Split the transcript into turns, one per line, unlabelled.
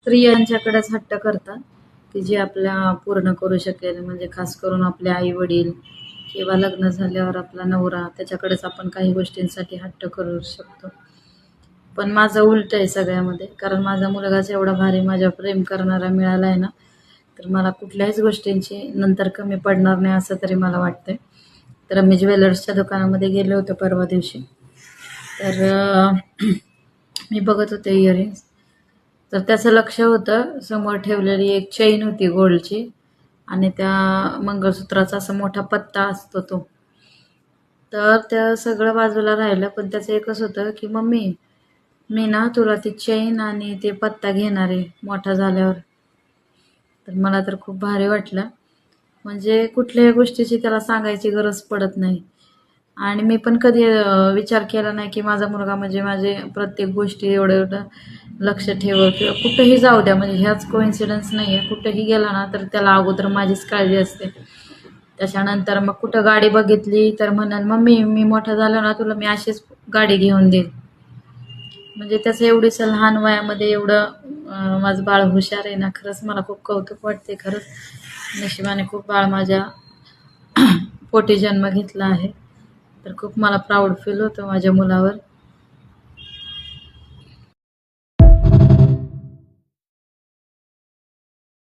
स्त्रियांच्याकडेच हट्ट करतात, की जे आपल्या पूर्ण करू शकेल. म्हणजे खास करून आपले आई-वडील किंवा लग्न झाल्यावर आपला नवरा, त्याच्याकडेच आपण काही गोष्टींसाठी हट्ट करू शकतो. पण माझं उलट आहे सगळ्यामध्ये. कारण माझा मुलगाच एवढा भारी माझ्यावर प्रेम करणारा मिळाला आहे ना, तर मला कुठल्याच गोष्टींची नंतर कमी पडणार नाही असं तरी मला वाटतंय. तर मी ज्वेलर्सच्या दुकानामध्ये गेले होते परवा दिवशी. तर मी बघत होते इयरिंग्स. तर त्याचं लक्ष होतं समोर ठेवलेली एक चेन होती गोल्डची आणि त्या मंगळसूत्राचा असा मोठा पत्ता असतो तो. तर त्या सगळं बाजूला राहिलं, पण त्याचं एकच होतं, की "मम्मी, मी ना तुला ती चेन आणि ते पत्ता घेणार आहे मोठा झाल्यावर." तर मला तर खूप भारी वाटलं. म्हणजे कुठल्याही गोष्टीची त्याला सांगायची गरज पडत नाही. आणि मी पण कधी विचार केला नाही, की माझा मुलगा म्हणजे माझे प्रत्येक गोष्टी एवढं-एवढं लक्ष ठेवेल किंवा कुठेही जाऊ द्या. म्हणजे ह्याच कोइन्सिडन्स नाही आहे. कुठेही गेला ना, तर त्याला अगोदर माझीच काळजी असते. त्याच्यानंतर मग कुठं गाडी बघितली तर म्हणाल, "मम्मी, मी मोठा झालो ना, तुला मी अशीच गाडी घेऊन देईन." म्हणजे त्याचं एवढीसं लहान वयामध्ये एवढं माझं बाळ हुशार आहे ना, खरंच मला खूप कौतुक वाटते. खरंच नशिबाने खूप बाळ माझ्या पोटी जन्म घेतला आहे. तर खूप मला प्राऊड फील होतं माझ्या मुलावर.